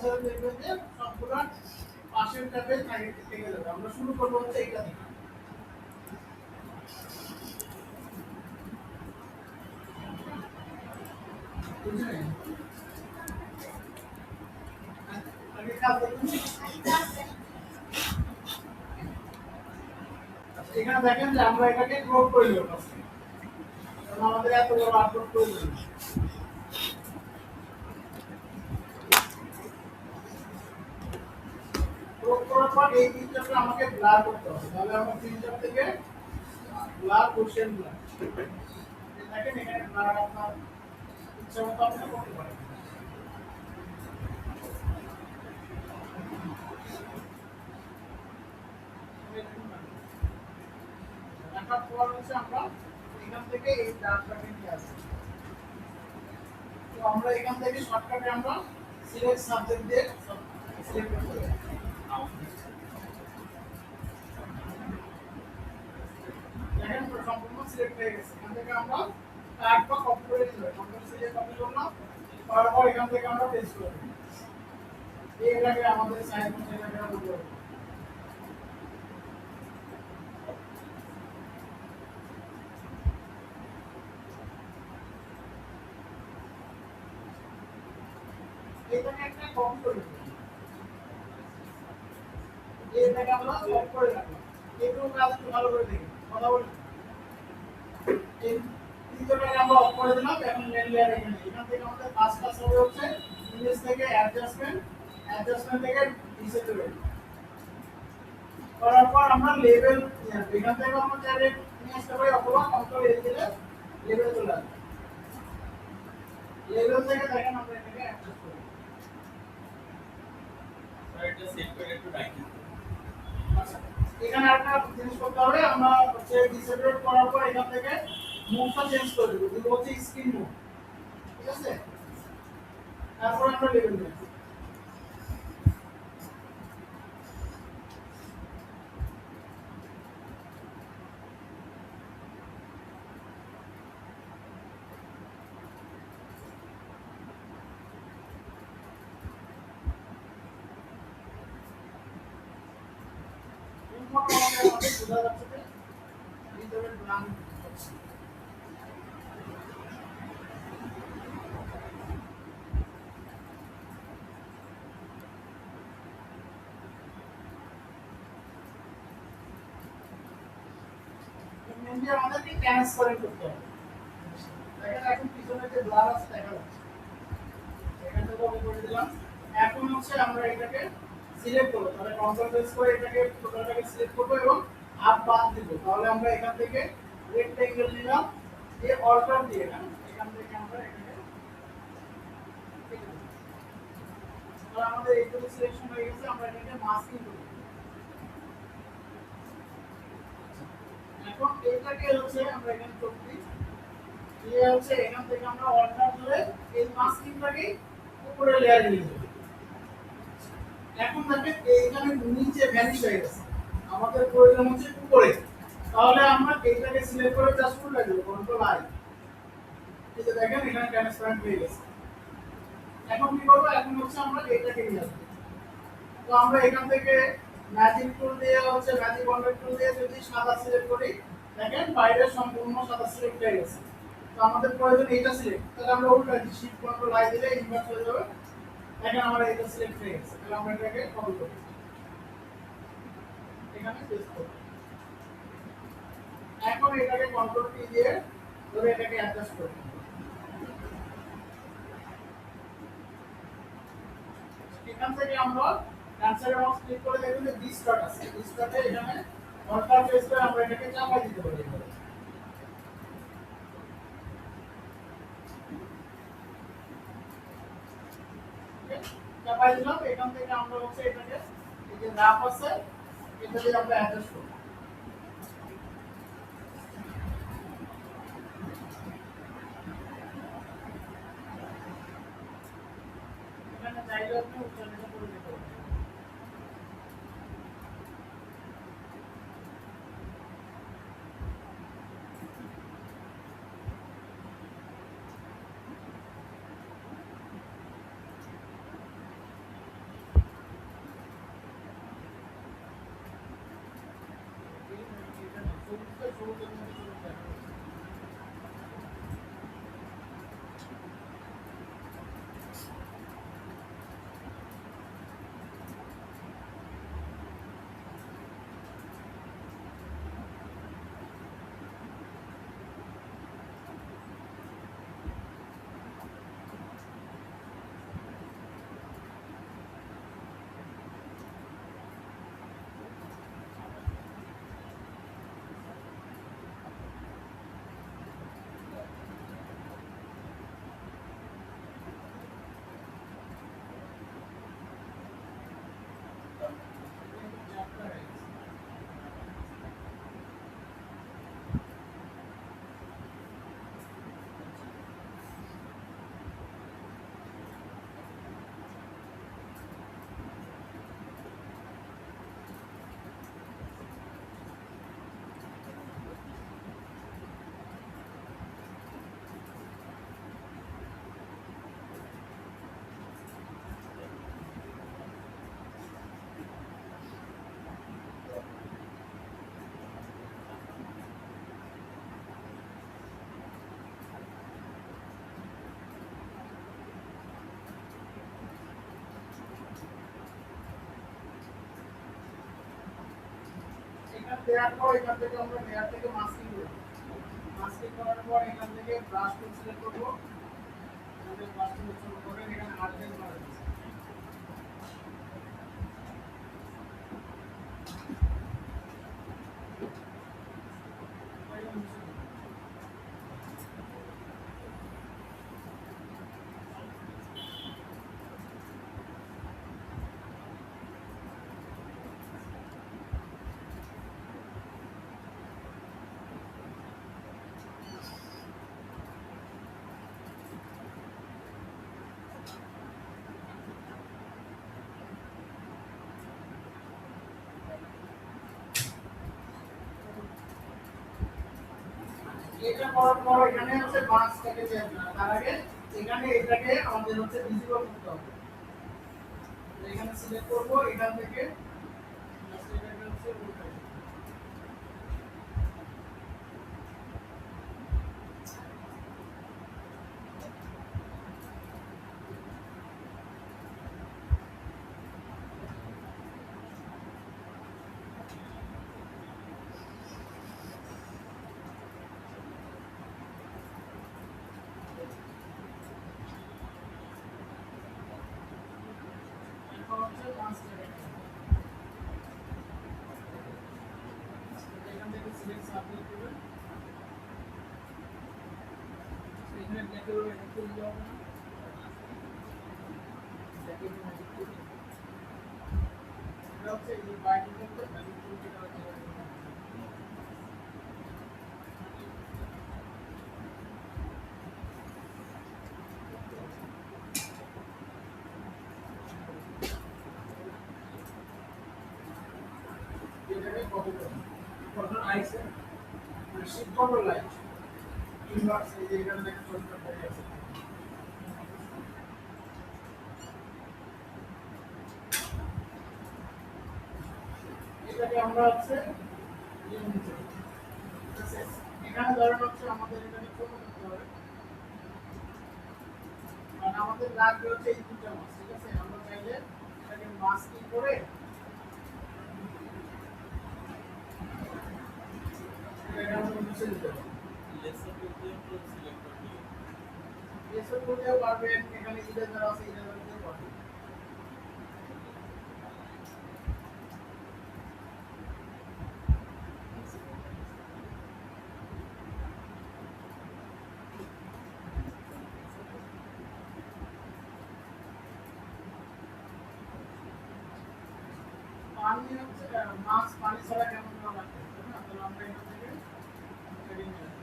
সাথে দেখবেন যে সবগুলো পাশের ট্যাবে থেকে যাবে। আমরা শুরু করবো হচ্ছে এইটা থেকে। বুঝলেন? আগে খেয়াল করুন। এখানে দেখেন যে আমরা এটাকে ক্রপ করে দেবো ফার্স্টে। কারণ আমাদের এত বড় আপলোড প্রয়োজন। ক্রপ করার পর এই পিকচারটা আমাকে ব্লার করতে হবে। তাহলে আমরা পিকচার থেকে ব্লার কোশ্চেন ব্লার। দেখেন এখানে ব্লার আপনার ইচ্ছা মতো আপনি করতে পারেন। দেখার পর হচ্ছে আমরা এখান থেকে এই ডাটাটাকে নিয়ে আসবো। তো আমরা এখান থেকে শর্টকাটে আমরা সিলেক্ট সাবজেক্ট দিয়ে সিলেক্ট করতে হবে। দেখেন পুরো সম্পূর্ণ সিলেক্ট হয়ে গেছে। এখান থেকে আমরা কাট বা কপি করে দিতে হবে। কন্ট্রোল সি দিয়ে কপি করলাম। করার পর এখান থেকে আমরা পেস্ট করে দেব। এইটাকে আমাদের সাইজ অনুযায়ী আমরা বলবো। এটাকে একটা কপি করে দেব। এটাকে আমরা কপি করে রাখলাম। একটু কাজ একটু ভালো করে দেখি। কথা বলি। এই তিনটাকে আমরা অফ করে দিলাম। এখন মেন লেয়ার এখানে। এখান থেকে আমাদের কাজটা শুরু হচ্ছে ইমেজ থেকে অ্যাডজাস্টমেন্ট থেকে ডিসেটুরেট করার পর আমরা লেভেল এখান থেকে আমরা চাইলে নিয়ে আসতে পারি অথবা কন্ট্রোল এল দিলে লেভেল চলে আসবে। লেভেল থেকে দেখেন আমরা এটাকে অ্যাডজাস্ট করি। স্যার এটা সেভ করে একটু রাখি। আচ্ছা এখানে একটা জিনিস করতে হবে। আমরা হচ্ছে ডিসেটুরেট করার পর এখান থেকে মুভটা চেঞ্জ করে দেব। দিব হচ্ছে স্ক্রিন মুভ। ঠিক আছে? তারপর আমরা লেভেল দেব। আমাদেরকে ট্রান্সপারেন্ট করতে হবে। দেখেন এখন পিছনে যে ব্লার আছে দেখা যাচ্ছে। এখানে তো আমি করে দিলাম। এখন হচ্ছে আমরা এটাকে সিলেক্ট করব। তাহলে কন্ট্রোল প্রেস করে এটাকে টোটালটাকে সিলেক্ট করব এবং আপ বাদ দিব। তাহলে আমরা এখান থেকে রেক্টেঙ্গেল নিলাম। এই অল্টার দিয়ে না এখান থেকে আমরা এটাকে তাহলে আমাদের এইটুকু সিলেকশন হয়ে গেছে। আমরা এটাকে মাস্কিং করব। এখন এটাকে হচ্ছে আমরা এখানে করতে দিয়ে হচ্ছে এখান থেকে আমরা অল্টার ধরে এই মাস্কিংটাকে উপরে লেয়ারে নিয়ে যাব। এখন দেখেন এইখানে নিচে ভ্যানিশ হয়ে গেছে। আমাদের প্রয়োজন হচ্ছে উপরে। তাহলে আমরা এইটাকে সিলেক্ট করে জাস্ট করে দেব কন্ট্রোল আই। এই যে দেখেন এখানে ট্রান্সপারেন্ট হয়ে গেছে। এখন কি করব? এখন হচ্ছে আমরা এইটাকে নিয়ে আসব। তো আমরা এখান থেকে ম্যাজিক টুল দিয়ে হচ্ছে ম্যাজিক কন্ট্রোল টুল দিয়ে যদি সাদা সিলেক্ট করি দেখেন বাইরে সম্পূর্ণ সাদা সিলেক্ট হয়ে গেছে। তো আমাদের প্রয়োজন এইটা সিলেক্ট। তাহলে আমরা উল্টা শিফট কন্ট্রোল আই দিলে ইনভার্ট হয়ে যাবে। দেখেন আমরা এটা সিলেক্ট হয়ে গেছে। তাহলে আমরা এটাকে কপি করি। এখানে পেস্ট করব। এখন এটাকে কন্ট্রোল কি দিয়ে ধরে এটাকে অ্যাডজাস্ট করব। এখান থেকে আমরা ক্যান্সেল মাউস ক্লিক করে দেখবেন যে রিস্টার্ট আছে। রিস্টার্টে এখানে অল্টার প্রেস করে আমরা এটাকে চাপাই দিতে পারি। চাপাই দিলাম। এখান থেকে আমরা হচ্ছে এটাকে এই যে নাম আছে এটা দিয়ে আমরা অ্যাডজাস্ট করব। এখানে চাইলে আপনি উচ্চারণ করে দিতে পারেন। দেওয়ার পর এখান থেকে আমরা লেয়ার থেকে মাস্কিং করব। মাস্কিং করার পর এখান থেকে ব্রাশ টুল সিলেক্ট করব। আমাদের ব্রাশ টুল সিলেক্ট করে এখানে মার্জিন করা আছে। এটা করার পর এখানে হচ্ছে বাক্সটাকে তার আগে এখানে এটাকে আমাদের হচ্ছে ভিজিবল করতে হবে। এখানে সিলেক্ট করব এখান থেকে এটাকে হচ্ছে উল্টাই। এখন হচ্ছে বাক্সটাকে এখান থেকে সিলেক্ট সাবমিট করবেন। এখানে দেখে রবে এটা খুলে দেওয়া হবে না। দেখে ম্যাজিক করুন। এটা হচ্ছে এই বাইরে করতে ম্যাজিক করতে এটা হচ্ছে এটাকে কপি করুন। কন্ট্রোল আইসে শিফট কন্ট্রোল আই ইনভার্স এই যে এখানে দেখেন শর্টকাট হয়ে গেছে। এটাকে আমরা হচ্ছে এখানে ধরেন হচ্ছে আমাদের এখানে ছোট করতে হবে, কারণ আমাদের লাগবে হচ্ছে এই দুটো মাছ। ঠিক আছে, আমরা চাইলে এটাকে মাস্কিং করে এটাকে মুছে দিতে পারি। লেসন করতেও পারবেন, এখানে ইরেজার আছে ইরেজার করতেও পারবেন। পানি হচ্ছে মাছ পানি ছাড়া কেমন করা লাগবে না, তাহলে আমরা এখান থেকে কেটে নিয়ে আসবো।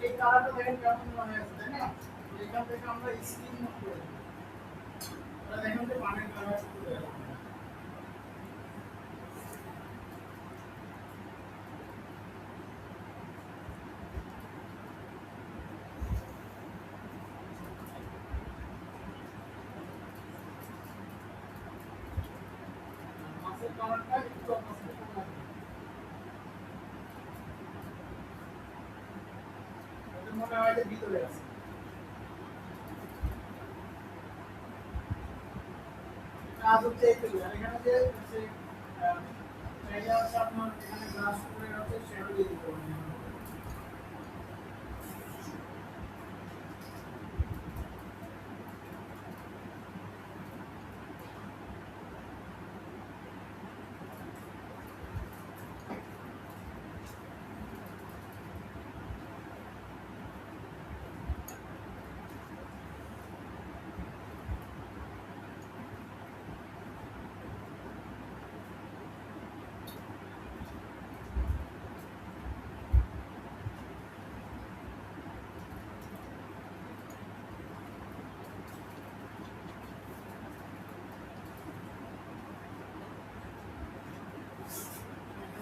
এই কালারটা দেখেন কেমন মনে হচ্ছে, তাই না? এখান থেকে আমরা স্কিন মোড করে দেবো। তাহলে দেখেন যে পানির কালার চলে গেল। মাছের কালারটা একটু অপছন্দ কম লাগবে, ওটা মনে হয় যে ভিতরে আছে। কাজ হচ্ছে এইটুকু। আর এখানে যে হচ্ছে চাইলে হচ্ছে আপনার এখানে গ্লাস করে হচ্ছে শ্যাডো দিয়ে দিতে পারবেন।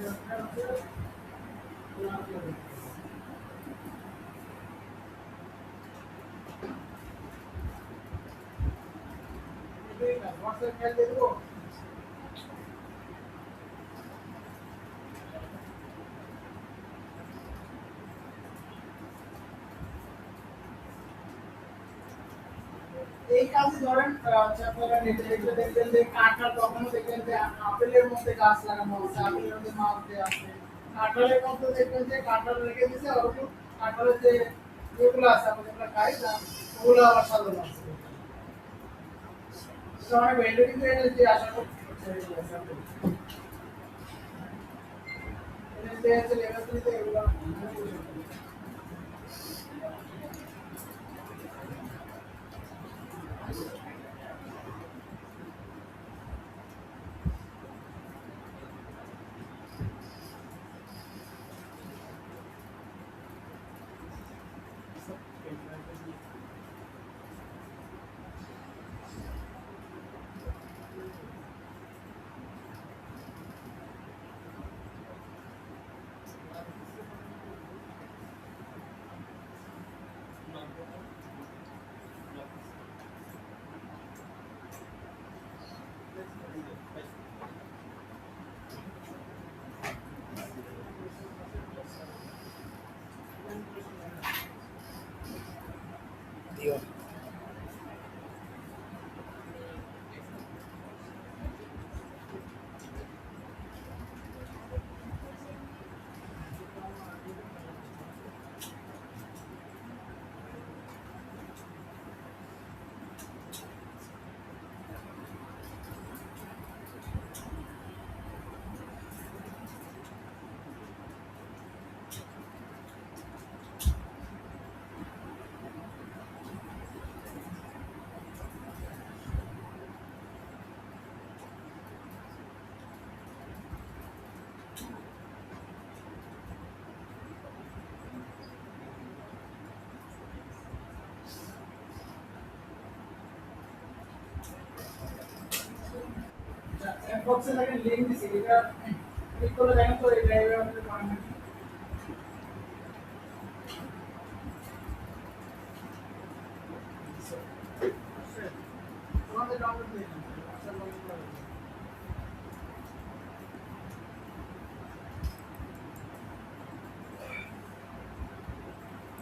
এটা হচ্ছে গোলাপ জল। হোয়াটসঅ্যাপ মেল দিয়ে দেবো। এই কাজে ধরেন আপনারা নেটে দেখলে দেখবেন যে কাঁঠাল কখনো দেখবেন যে আপেলের মধ্যে গাছ লাগানো আছে, আপেলের মধ্যে মাছ দেওয়া আছে, কাঁঠালের মধ্যে দেখবেন যে কাঁঠাল রেখে দিয়েছে ওরকম কাঁঠালের যে যেগুলো আছে আমরা যেগুলো খাই না ওগুলো আবার সাজানো আছে। তো অনেক ভ্যালু কিন্তু এটা যে আশা করছি এটা যে হচ্ছে লেভেল 3 তে এগুলো দিও। বক্সে দেখেন লিংক দিছি এটা ক্লিক করে দেখেন তো এই ড্রাইভে আমাদের পাবেন নাকি তোমাদের ডাউনলোড দিয়ে দিন।